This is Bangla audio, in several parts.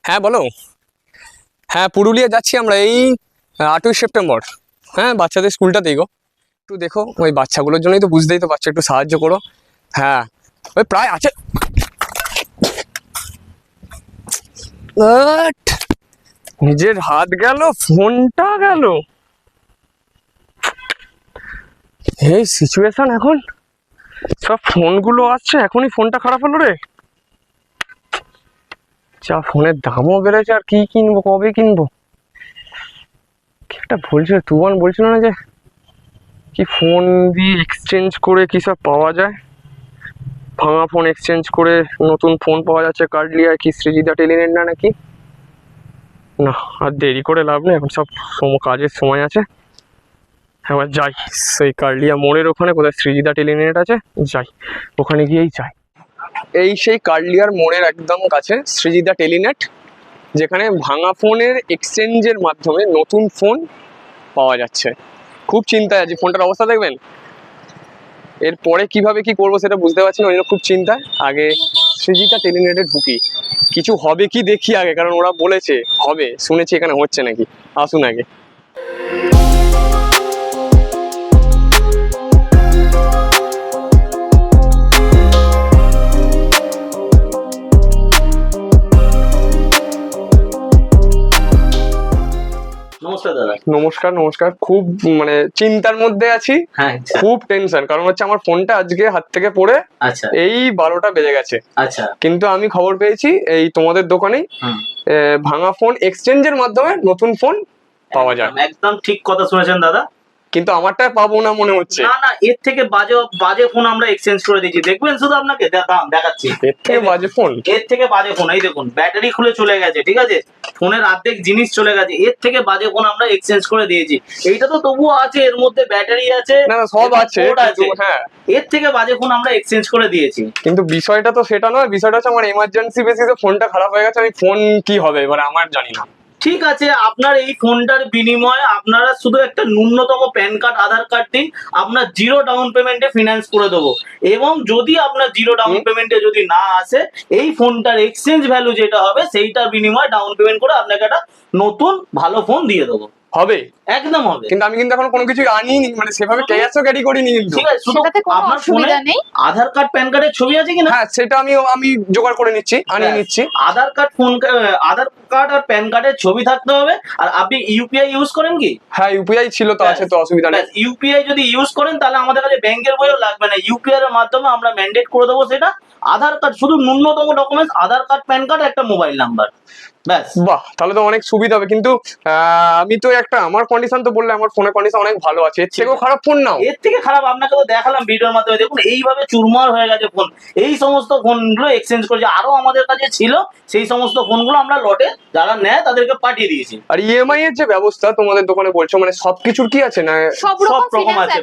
হ্যাঁ বলো। হ্যাঁ পুরুলিয়া যাচ্ছি আমরা এই 8ই সেপ্টেম্বর। হ্যাঁ বাচ্চাদের স্কুলটাতেই গো, একটু দেখো ওই বাচ্চাগুলোর জন্যই তো, বুঝতেই তো বাচ্চা, একটু সাহায্য করো। হ্যাঁ ওই প্রায় আছে। নিজের হাত গেল, ফোনটা গেল, এই সিচুয়েশন এখন। সব ফোনগুলো আসছে, এখনই ফোনটা খারাপ হলো রে। যা ফোনের দামও বেড়েছে, আর কি কিনবো, কবে কিনবো। কি একটা বলছিল, তুমান বলছিল না যে কি ফোন দিয়ে এক্সচেঞ্জ করে কি সব পাওয়া যায়, ভাঙা ফোন এক্সচেঞ্জ করে নতুন ফোন পাওয়া যাচ্ছে কার্ডলিয়া কি শ্রীজিদা টেলিনেট না নাকি। না আর দেরি করে লাভ নেই, এখন সব কাজের সময় আছে। এবার যাই সেই কার্ডলিয়া মোড়ের ওখানে, কোথায় শ্রীজিদা টেলিনেট আছে, যাই ওখানে গিয়েই যাই। এই সেই কার্ডলিয়ার মোড়ের একদম কাছে শ্রীজিদা টেলিনেট, যেখানে ভাঙা ফোনের এক্সচেঞ্জের মাধ্যমে নতুন ফোন পাওয়া যাচ্ছে। খুব চিন্তায় আছি, ফোনটার অবস্থা দেখবেন। এরপরে কিভাবে কি করবো সেটা বুঝতে পারছি না, ওই জন্য খুব চিন্তায়। আগে সৃজিতা টেলিনেটে ঢুকি, কিছু হবে কি দেখি আগে, কারণ ওরা বলেছে হবে, শুনেছি এখানে হচ্ছে নাকি। আসুন আগে। নমস্কার দাদা। নমস্কার নমস্কার। খুব মানে চিন্তার মধ্যে আছি, হ্যাঁ খুব টেনশন, কারণ হচ্ছে আমার ফোনটা আজকে হাত থেকে পড়ে আচ্ছা এই 12টা বেজে গেছে। আচ্ছা কিন্তু আমি খবর পেয়েছি এই তোমাদের দোকানেই ভাঙা ফোন এক্সচেঞ্জের মাধ্যমে নতুন ফোন পাওয়া যায়। একদম ঠিক কথা শুনেছেন দাদা, কিন্তু আমারটা পাবো না মনে হচ্ছে। না না, এর থেকে বাজে বাজে ফোন আমরা এক্সচেঞ্জ করে দিয়েছি, দেখবেন শুধু আপনাকে দেখাচ্ছি। এর থেকে বাজে ফোন? এর থেকে বাজে ফোন, এই দেখুন ব্যাটারি খুলে চলে গেছে, ঠিক আছে, ফোনের অর্ধেক জিনিস চলে গেছে, এর থেকে বাজে ফোন আমরা এক্সচেঞ্জ করে দিয়েছি। এইটা তো তবুও আছে, এর মধ্যে ব্যাটারি আছে, না না সব আছে, হ্যাঁ এর থেকে বাজে ফোন আমরা এক্সচেঞ্জ করে দিয়েছি। কিন্তু বিষয়টা তো সেটা নয়, বিষয়টা হচ্ছে আমার এমার্জেন্সি বেসিসে ফোনটা খারাপ হয়ে গেছে। আমি ফোন কি হবে এবার আমার জানি না। ঠিক আছে, আপনার এই ফোনটার বিনিময়ে আপনারা শুধু একটা ন্যূনতম প্যান কার্ড আধার কার্ড দিন, আপনার 0 ডাউন পেমেন্টে ফিনান্স করে দেবো। এবং যদি আপনার 0 ডাউন পেমেন্টে যদি না আসে, এই ফোনটার এক্সচেঞ্জ ভ্যালু যেটা হবে সেইটার বিনিময়ে ডাউন পেমেন্ট করে আপনাকে একটা নতুন ভালো ফোন দিয়ে দেবো। হবে? একদম হবে। কিন্তু আমি কিন্তু এখন কোনো কিছু আনিনি, মানে সেভাবে ক্যাশও ক্যারি করিনি কিন্তু। ঠিক আছে, শুধু আপনার ফোনে আধার কার্ড প্যান কার্ডের ছবি আছে কিনা? হ্যাঁ সেটা আমি জোগাড় করে নিচ্ছি, আনিয়ে নিচ্ছি। আধার কার্ড আর প্যান কার্ডের ছবি থাকতে হবে। আর আপনি ইউপিআই ইউজ করেন কি? হ্যাঁ ইউপিআই ছিল তো, আছে তো, অসুবিধা নেই। ইউপিআই যদি ইউজ করেন তাহলে আমাদের কাছে ব্যাংকের বইও লাগবে না, ইউপিআই এর মাধ্যমে আমরা ম্যান্ডেট করে দেবো সেটা। আধার কার্ড, শুধু ন্যূনতম ডকুমেন্টস আধার কার্ড, প্যান কার্ড, একটা মোবাইল নাম্বার, ব্যাস। বাহ, তাহলে তো অনেক সুবিধা হবে। কিন্তু আমি তো একটা, আমার কন্ডিশন তো বললে আমার ফোনের কন্ডিশন অনেক ভালো আছে, এর থেকেও খারাপ ফোন নাও? এর থেকে খারাপ আপনাকে তো দেখালাম ভিডিওর মাধ্যমে, দেখুন এইভাবে চুরমার হয়ে গেছে ফোন। এই সমস্ত ফোনগুলো এক্সচেঞ্জ করেছে, আরো আমাদের কাছে ছিল, সেই সমস্ত ফোনগুলো আমরা লটে যারা নেয় তাদেরকে পাঠিয়ে দিয়েছি। আর ইএমআই এর যে ব্যবস্থা তোমাদের দোকানে বলছো, মানে সবকিছুর কি আছে না? সব রকম আছে,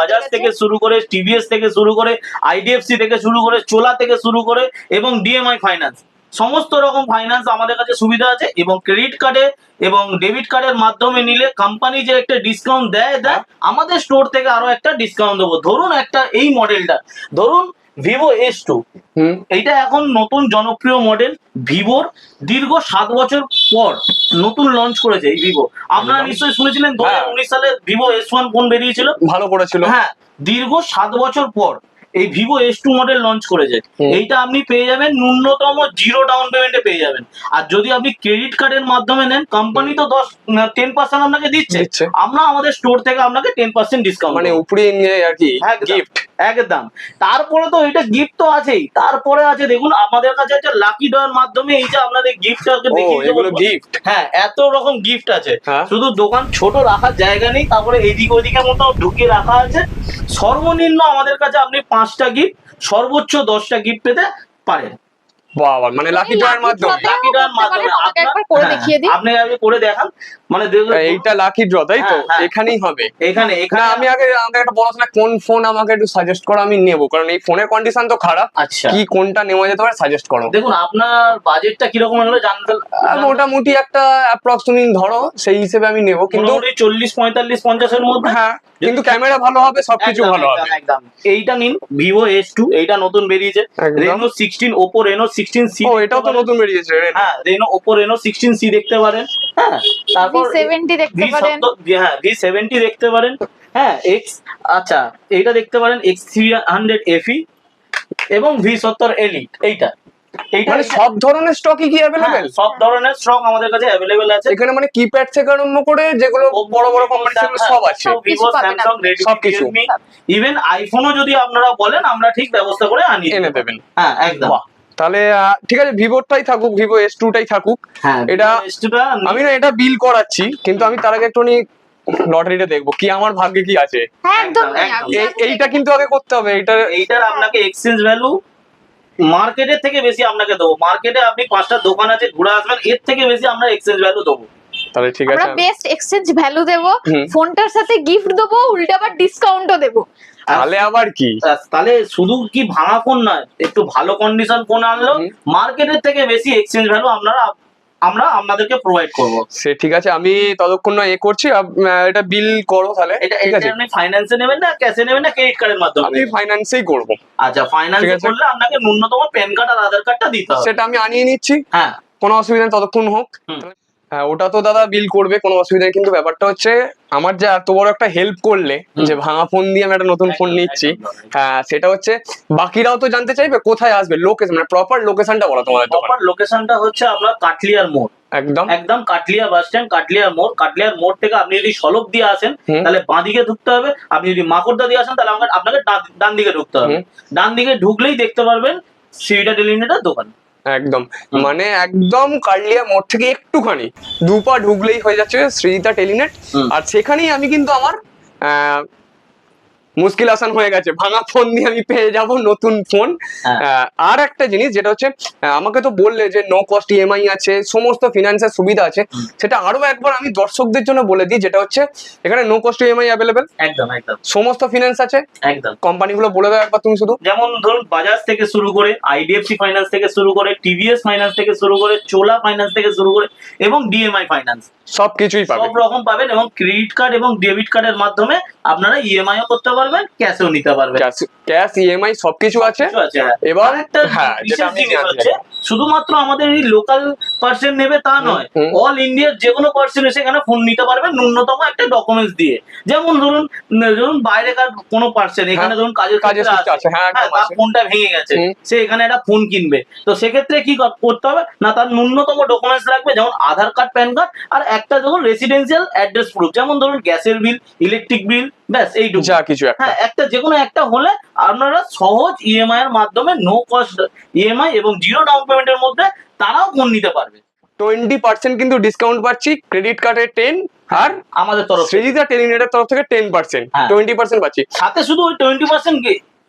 বাজাজ থেকে শুরু করে, টিভিএস থেকে শুরু করে, আইডিএফসি থেকে শুরু করে, চোলা থেকে শুরু করে, এবং ডিএমআই ফাইন্যান্স, সমস্ত রকম ফাইন্যান্স আমাদের কাছে সুবিধা আছে। এবং ক্রেডিট কার্ডে এবং ডেবিট কার্ডের মাধ্যমে নিলে কোম্পানি যে একটা ডিসকাউন্ট দেয়, আমাদের স্টোর থেকে আরো একটা ডিসকাউন্ট দেবো। ধরুন একটা এই মডেলটা, ধরুন ভিভো S2, এইটা এখন নতুন জনপ্রিয় মডেল ভিভোর, দীর্ঘ 7 বছর পর নতুন লঞ্চ করেছে এই ভিভো। আপনারা নিশ্চয়ই শুনেছিলেন 2019 সালে ভিভো S1 ফোন বেরিয়েছিল, ভালো করেছিল। হ্যাঁ, দীর্ঘ 7 বছর পর এই ভিভো S2 মডেল লঞ্চ করেছে। এইটা আপনি পেয়ে যাবেন ন্যূনতম 0 ডাউন পেমেন্টে পেয়ে যাবেন। আর যদি আপনি ক্রেডিট কার্ডের মাধ্যমে নেন, কোম্পানি তো 10% আপনাকে দিচ্ছে, আমরা আমাদের স্টোর থেকে আপনাকে 10% ডিসকাউন্ট, মানে উপরে নিয়ে আর কি গিফট একদম। তারপরে তো এটা গিফট তো আছেই, তারপরে আছে দেখুন আমাদের কাছে একটা লাকি ড্রয়ের মাধ্যমে এই যে আপনাদের গিফট দেখিয়ে দেবো। গিফট, হ্যাঁ এত রকম গিফট আছে, শুধু দোকান ছোট রাখার জায়গা নেই, তারপরে এদিকে ওদিকে মতো ঢুকিয়ে রাখা আছে। সর্বনিম্ন আমাদের কাছে আপনি 5টা গিফট, সর্বোচ্চ 10টা গিফট পেতে পারেন। বাবা, মানে লাকি ড্রয়ের মাধ্যমে, লাকি ড্রয়ের মাধ্যমে আপনি আগে করে দেখান। মানে দেখুন, এইটা লাকি ড্র তাই তো? হ্যাঁ, হ্যাঁ। এখানেই হবে। এখানে না এখানে আমি আগে আমাকে একটা বলো না কোন ফোন আমাকে একটু সাজেস্ট করো, আমি নেবো, কারণ এই ফোনের কন্ডিশন তো খারাপ। আচ্ছা কি কোনটা নেওয়া যেতে পারে সাজেস্ট করো। দেখুন, আপনার বাজেটটা কিরকম হলো জানতে মোটামুটি একটা অ্যাপ্রক্স তুমি ধরো, সেই হিসেবে আমি নেবো, কিন্তু 40, 45, 50 এর মধ্যে। হ্যাঁ কিন্তু ক্যামেরা ভালো হবে, সবকিছু একদম ভালো একদম হবে। একদম। এইটা নিন, ভিভো S2, এইটা নতুন বেরিয়েছে। একদম। Reno 16, Oppo Reno 16C। ও এটাও তো নতুন বেরিয়েছে রে। হ্যাঁ, ওপো রেনো 16C দেখতে পারেন। হ্যাঁ, তারপর V70 দেখতে পারেন। হ্যাঁ V70 দেখতে পারেন। হ্যাঁ আচ্ছা, এইটা দেখতে পারেন X300 FE এবং V70 Elite। এইটা মানে সব ধরনের স্টকই কি হ্যাঁ, অ্যাভেলেবেল? সব ধরনের স্টক আমাদের কাছে অ্যাভেলেবেল আছে। এখানে মানে কিপ্যাড থেকে আরম্ভ করে যেগুলো বড় বড় কোম্পানি সেগুলো সব আছে। ভিভো, স্যামসাং, সবকিছু। রেডমি, ইভেন আইফোনও যদি আপনারা বলেন আমরা ঠিক ব্যবস্থা করে আনিয়ে এনে দেব। দেবেন। হ্যাঁ একদম। বাহ, তাহলে ঠিক আছে, ভিভোটাই থাকুক, ভিভো S2 টাই থাকুক। হ্যাঁ, এটা S2টা আমি না এটা বিল করাচ্ছি, কিন্তু আমি তার আগে একটুখানি লটারিটা দেখবো কি আমার ভাগ্যে কি আছে। হ্যাঁ একদম একদম। এইটা কিন্তু আগে করতে হবে। এইটার আপনাকে এক্সচেঞ্জ ভ্যালু মার্কেটের থেকে বেশি আপনাকে দেবো। মার্কেটে আপনি 5টা দোকান আছে ঘুরে আসবেন, এর থেকে বেশি আমরা এক্সচেঞ্জ ভ্যালু দেবো। তাহলে ঠিক আমরা আছে, বেস্ট এক্সচেঞ্জ ভ্যালু দেব, হুম। ফোনটার সাথে গিফট দেব, উল্টা আবার ডিসকাউন্টও দেব। তাহলে আবার কি? তাহলে শুধু কি ভাঙা ফোন নয়, একটু ভালো কন্ডিশন ফোন আনলো হুম। মার্কেটের থেকে বেশি এক্সচেঞ্জ ভ্যালু আমরা আপনাদেরকে প্রোভাইড করবো। সে ঠিক আছে, আমি ততক্ষণ না করছি, এটা বিল করো তাহলে। এটা ঠিক এটা আছে, আপনি ফাইন্যান্সে নেবেন না ক্যাশে নেবেন না ক্রেডিট কার্ডের মাধ্যমে আমি নেবেন? ফাইন্যান্সেই করবো। আচ্ছা, ঠিক ফাইন্যান্সে আছে। করলে আপনাকে ন্যূনতম প্যান কার্ড আর আধার কার্ডটা দিতে হবে। সেটা আমি আনিয়ে নিচ্ছি, হ্যাঁ কোনো অসুবিধা নেই, ততক্ষণ হোক। হুম। হ্যাঁ ওটা তো দাদা বিল করবে, কোনো অসুবিধা নেই, কিন্তু ব্যাপারটা হচ্ছে আমার যে এত বড় একটা হেল্প করলে, হুম। যে ভাঙা ফোন দিয়ে আমি একটা নতুন ফোন একদম, নিচ্ছি, একদম, একদম। হ্যাঁ সেটা হচ্ছে বাকিরাও তো জানতে চাইবে কোথায় আসবে, লোকেশন মানে প্রপার লোকেশনটা বলো তোমাদের দোকান। প্রপার লোকেশনটা হচ্ছে আপনার কাটলিয়ার মোড়। একদম একদম কাটলিয়া বাস স্ট্যান্ড, কাটলিয়ার মোড় থেকে আপনি যদি সলপ দিয়ে আসেন হুম। তাহলে বাঁ দিকে ঢুকতে হবে। আপনি যদি মাকড়দা দিয়ে আসেন তাহলে আপনাকে ডান দিকে ঢুকতে হবে। হুম। ডান দিকে ঢুকলেই দেখতে পারবেন সিভিটা টেলিনেটার দোকান। একদম হুম। মানে একদম কার্লিয়া মোড় থেকে একটুখানি 2 পা ঢুকলেই হয়ে যাচ্ছে সৃজিতা টেলিনেট। হুম। আর সেখানেই আমি কিন্তু আমার মুশকিল আসান হয়ে গেছে, ভাঙা ফোন দিয়ে আমি পেয়ে যাব নতুন ফোন। হ্যাঁ। আর একটা জিনিস যেটা হচ্ছে, আমাকে তো বললে যে নো কস্ট ইএমআই আছে, সমস্ত ফিনান্সের সুবিধা আছে, সেটা আরো একবার আমি দর্শকদের জন্য বলে দিই, যেটা হচ্ছে এখানে নো কস্ট ইএমআই অ্যাভেলেবেল, একদম একদম সমস্ত ফিনান্স আছে। একদম। কোম্পানিগুলো বলে দাও একবার তুমি শুধু। যেমন ধরুন বাজাজ থেকে শুরু করে, আইডিএফসি ফাইন্যান্স থেকে শুরু করে, টিভিএস ফাইন্যান্স থেকে শুরু করে, চোলা ফাইন্যান্স থেকে শুরু করে এবং ডিএমআই ফাইন্যান্স, সবকিছুই পাবে। সব রকম পাবেন। এবং ক্রেডিট কার্ড এবং ডেবিট কার্ডের মাধ্যমে আপনারা ইএমআইও করতে পারবেন, ক্যাশও নিতে পারবেন। ক্যাশ ইএমআই সবকিছু আছে। কিছু আছে, হ্যাঁ। এবার আরেকটা হ্যাঁ যেটা বিশেষ আমি জিনিস জানতে হচ্ছে, চাই। শুধুমাত্র আমাদের এই লোকাল পার্সন নেবে তা নয়, হুম। অল ইন্ডিয়ার যে কোনো পার্সন এসে এখানে ফোন নিতে পারবেন ন্যূনতম একটা ডকুমেন্টস দিয়ে। যেমন ধরুন বাইরেকার কোনো পার্সন এখানে ধরুন কাজের কাজের ক্ষেত্রে সূত্রে আছে, হ্যাঁ, একদম তার আছে। ফোনটা ভেঙে গেছে, হুম। সে এখানে একটা ফোন কিনবে, তো সেক্ষেত্রে কি করতে হবে না, তার ন্যূনতম ডকুমেন্টস লাগবে, যেমন আধার কার্ড, প্যান কার্ড, আর একটা ধরুন রেসিডেন্সিয়াল অ্যাড্রেস প্রুফ, যেমন ধরুন গ্যাসের বিল, ইলেকট্রিক বিল, ব্যাস এইটুকু। যা কিছু একটা। হ্যাঁ, একটা যে কোনো একটা হলে আপনারা সহজ ইএমআই এর মাধ্যমে নো কস্ট ইএমআই এবং জিরো ডাউন পেমেন্টের মধ্যে তারাও ফোন নিতে পারবে। 20% কিন্তু ডিসকাউন্ট পাচ্ছি, ক্রেডিট কার্ডে 10, আর আমাদের তরফ থেকে। সৃজিতা টেলিনেটের তরফ থেকে 10%, হ্যাঁ। 20% পাচ্ছি। সাথে শুধু ওই 20%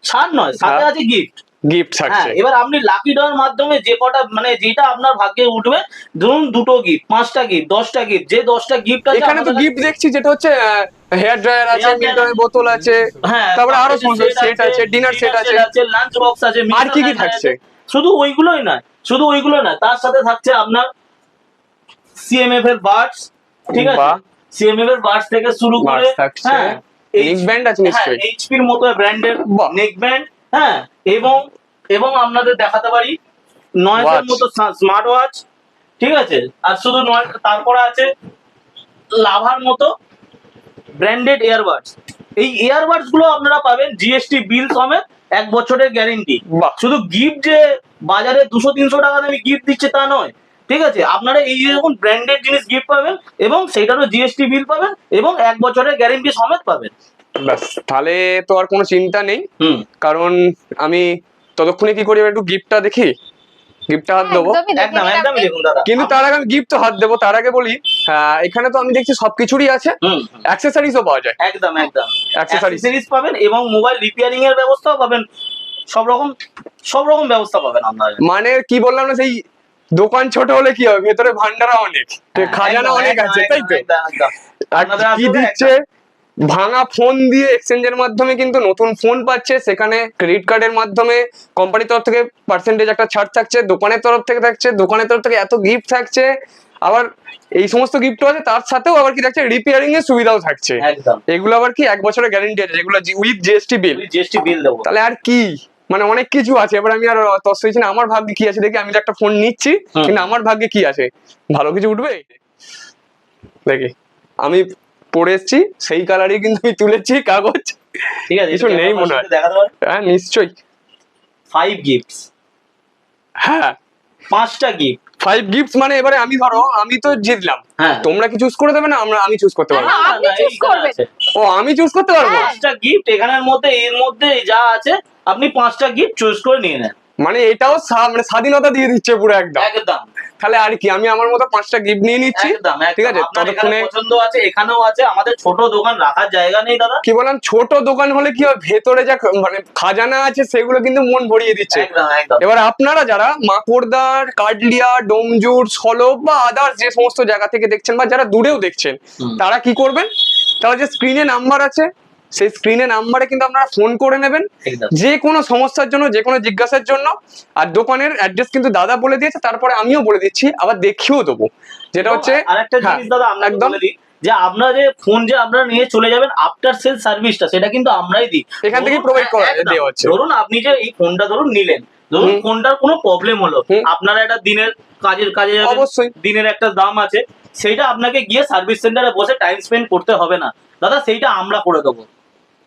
ছাড় নয়, সাথে হ্যাঁ। আছে গিফট। গিফট হ্যাঁ, থাকছে। এবার আপনি লাকি ড্রয়ের মাধ্যমে যে কটা মানে যেটা আপনার ভাগ্যে উঠবে, ধরুন 2টো গিফট, 5টা গিফট, 10টা গিফট, যে 10টা গিফট আছে এখানে তো গিফট দেখছি, যেটা হচ্ছে হেয়ার ড্রায়ার আছে, Hair dryer মিল্টনের বোতল আছে, হ্যাঁ, তারপরে আরো সমস্ত সেট আছে, ডিনার সেট আছে। লাঞ্চ বক্স আছে, আর কি কি mixer থাকছে? আছে। শুধু ওইগুলোই নয়, তার সাথে থাকছে আপনার সিএমএফ এর বাডস, ঠিক আছে, বাহ। সিএমএফ এর বাডস থেকে শুরু করে, Buds থাকছে, হ্যাঁ, neck band আছে নিশ্চয়ই। এইচপির মতো ব্র্যান্ডের বাহ। নেক ব্যান্ড, হ্যাঁ, এবং আপনাদের দেখাতে পারি নয়েজের Watch। মতো স্মার্ট ওয়াচ, ঠিক আছে, আর শুধু নয়, তারপরে আছে লাভার মতো ব্র্যান্ডেড ইয়ারবাডস। এই ইয়ারবাডস গুলো আপনারা পাবেন জিএসটি বিল সমেত 1 বছরের গ্যারেন্টি। বাহ। শুধু গিফট যে বাজারে 200-300 টাকা দামে গিফট দিচ্ছে তা নয়, ঠিক আছে, আপনারা এই যেরকম ব্র্যান্ডেড জিনিস গিফট পাবেন এবং সেটারও জিএসটি বিল পাবেন এবং 1 বছরের গ্যারেন্টি সমেত পাবেন। ব্যাস, তাহলে তো আর কোনো চিন্তা নেই, কারণ আমি ততক্ষণে কি করি, একটু গিফটটা দেখি, গিফটটা হাত দেবো। একদমই দেখুন দাদা, কিন্তু তার আগে আমি গিফট তো হাত দেবো, তার আগে বলি এখানে তো আমি দেখছি সবকিছুরই আছে, অ্যাক্সেসরিজও পাওয়া যায়। একদম অ্যাক্সেসরিজ অ্যাক্সেসরিজ পাবেন এবং মোবাইল রিপেয়ারিং এর ব্যবস্থাও পাবেন, সব রকম ব্যবস্থা পাবেন আপনারা। মানে কি বললাম না, সেই দোকান ছোট হলে কি হবে, ভেতরে ভান্ডারা অনেক, খাজানা অনেক আছে, তাই তো? আর আপনাদের কি আসলে দিচ্ছে, ভাঙা ফোন দিয়ে এক্সচেঞ্জের মাধ্যমে কিন্তু নতুন ফোন পাচ্ছে, সেখানে ক্রেডিট কার্ডের মাধ্যমে কোম্পানির তরফ থেকে পার্সেন্টেজ একটা ছাড় থাকছে, দোকানের তরফ থেকে থাকছে, দোকানের তরফ থেকে এত গিফট থাকছে, আবার এই সমস্ত গিফটও আছে, তার সাথেও আবার কি থাকছে, রিপেয়ারিং এর সুবিধাও থাকছে। একদম এগুলো আবার কি 1 বছরের গ্যারান্টি আছে, যেগুলো with GST bill. GST bill দেবো। তাহলে আর কি, মানে অনেক কিছু আছে। এবার আমি আর তসইছি না, আমার ভাগ্যে কি আছে দেখি, আমি তো একটা ফোন নিচ্ছি, কিন্তু আমার ভাগ্যে কি আছে, ভালো কিছু উঠবে দেখি। আমি পড়ে এসছি, সেই কালারই কিন্তু আমি তুলেছি কাগজ, ঠিক আছে, কিছু নেই মনে হয়। দেখাতে পারেন। হ্যাঁ নিশ্চয়ই। 5 গিফটস, হ্যাঁ 5টা গিফট। 5 গিফটস মানে এবারে আমি ধরো আমি তো জিতলাম, হ্যাঁ তোমরা কি চুজ করে দেবে না আমি চুজ করতে পারবো? হ্যাঁ, আপনি choose করবেন। ও আমি চুজ করতে পারবো? হ্যাঁ। 5টা গিফট এখানের মধ্যে, এর মধ্যে যা আছে আপনি 5টা গিফট চুজ করে নিয়ে নেন। মানে এটাও মানে স্বাধীনতা দিয়ে দিচ্ছে পুরো একদম। একদম তাহলে আর কি, আমি আমার মতো 5টা গিফট নিয়ে নিচ্ছি। একদম ঠিক আছে, আপনার এখানে ততক্ষণে পছন্দ আছে, এখানেও আছে। আমাদের ছোট দোকান রাখার জায়গা নেই দাদা। কি বললাম, ছোট দোকান হলে কি হয়, ভেতরে যা মানে খাজানা আছে সেগুলো কিন্তু মন ভরিয়ে দিচ্ছে। একদম একদম এবার আপনারা যারা মাকড়দার, কাটলিয়া, ডোমজুর, সলব বা আদার্স যে সমস্ত জায়গা থেকে দেখছেন, বা যারা দূরেও দেখছেন, তারা কি করবেন, তারা যে স্ক্রিনে নাম্বার আছে, সেই স্ক্রিনে নাম্বারে কিন্তু আপনারা ফোন করে নেবেন একদম যে কোনো সমস্যার জন্য, যে কোনো জিজ্ঞাসার জন্য। আর দোকানের অ্যাড্রেস কিন্তু দাদা বলে দিয়েছে, তারপরে আমিও বলে দিচ্ছি, আবার দেখিয়েও দেবো, যেটা হচ্ছে আরেকটা হ্যাঁ, জিনিস দাদা আপনাকে একদম। বলে দিই, যে আপনারা যে ফোন যে আপনারা নিয়ে চলে যাবেন, আফটার সেল সার্ভিসটা সেটা কিন্তু আমরাই দিই। এখান থেকেই ধরুন, provide করা একদম। দেওয়া হচ্ছে। ধরুন আপনি যে এই ফোনটা ধরুন নিলেন, ধরুন হুম। ফোনটার কোনো প্রবলেম হলো, হুম। আপনারা একটা দিনের কাজে যাবেন, অবশ্যই। দিনের একটা দাম আছে, সেইটা আপনাকে গিয়ে সার্ভিস সেন্টারে বসে টাইম স্পেন্ড করতে হবে না দাদা, সেইটা আমরা করে দেবো।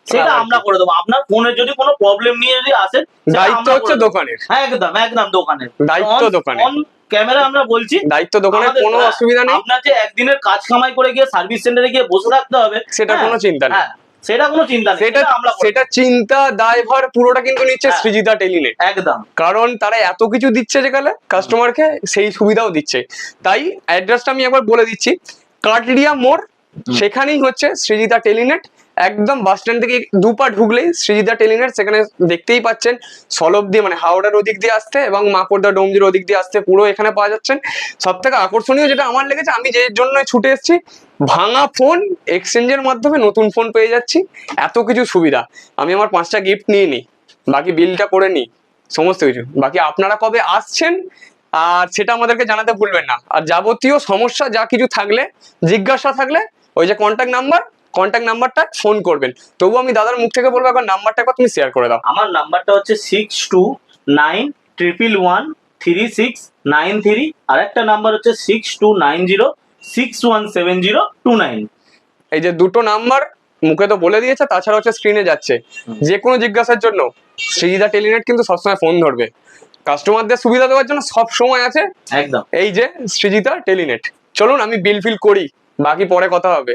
সেটা আমরা করে দেবো। আপনার ফোনের যদি কোনো প্রবলেম নিয়ে যদি আসেন, সেটা দায়িত্ব আমরা হচ্ছে করে দেবো। দোকানের, হ্যাঁ একদম একদম দোকানের দায়িত্ব দোকানের। অন ক্যামেরা আমরা বলছি, দায়িত্ব দোকানের, আমাদের- কোনো হ্যাঁ, অসুবিধা নেই, আপনার যে একদিনের কাজ কামাই করে গিয়ে সার্ভিস সেন্টারে গিয়ে বসে থাকতে হবে, সেটা হ্যাঁ, কোনো চিন্তা নেই। হ্যাঁ, সেটা কোনো চিন্তা নেই, সেটা আমরা করে সেটা চিন্তা দায়ভার পুরোটা কিন্তু নিচ্ছে হ্যাঁ। সৃজিতা টেলিনেট, দেবো। একদম কারণ তারা এত কিছু দিচ্ছে যেখানে কাস্টমারকে সেই সুবিধাও দিচ্ছে। তাই অ্যাড্রেসটা আমি একবার বলে দিচ্ছি, কাটলিয়া মোড়, সেখানেই হচ্ছে সৃজিতা টেলিনেট। একদম বাস স্ট্যান্ড থেকে 2 পা ঢুকলেই সৃজিতা টেলিনেট, সেখানে দেখতেই পাচ্ছেন সলব দিয়ে মানে হাওড়ার ওদিক দিয়ে আসতে এবং মাকড়দা ডোমজির ওদিক দিয়ে আসতে পুরো এখানে পাওয়া যাচ্ছেন। সব থেকে আকর্ষণীয় যেটা আমার লেগেছে, আমি যে জন্য ছুটে এসেছি, ভাঙা ফোন এক্সচেঞ্জের মাধ্যমে নতুন ফোন পেয়ে যাচ্ছি, এত কিছু সুবিধা। আমি আমার 5টা গিফট নিয়ে নিই, বাকি বিলটা করে নিই, সমস্ত কিছু। বাকি আপনারা কবে আসছেন আর সেটা আমাদেরকে জানাতে ভুলবেন না। আর যাবতীয় সমস্যা যা কিছু থাকলে, জিজ্ঞাসা থাকলে, ওই যে কন্ট্যাক্ট নাম্বারটা ফোন করবেন। তবু আমি দাদার মুখ থেকে বলবো, একবার নাম্বারটা একবার তুমি শেয়ার করে দাও। আমার নাম্বারটা হচ্ছে 6291113693, আর একটা নাম্বার হচ্ছে 6290617029। এই যে দুটো নাম্বার মুখে তো বলে দিয়েছে, তাছাড়া হচ্ছে স্ক্রিনে যাচ্ছে। যে কোনো জিজ্ঞাসার জন্য সৃজিতা টেলিনেট কিন্তু সবসময় ফোন ধরবে, কাস্টমারদের সুবিধা দেওয়ার জন্য সব সময় আছে একদম এই যে সৃজিতা টেলিনেট। চলুন আমি বিল ফিল করি, বাকি পরে কথা হবে।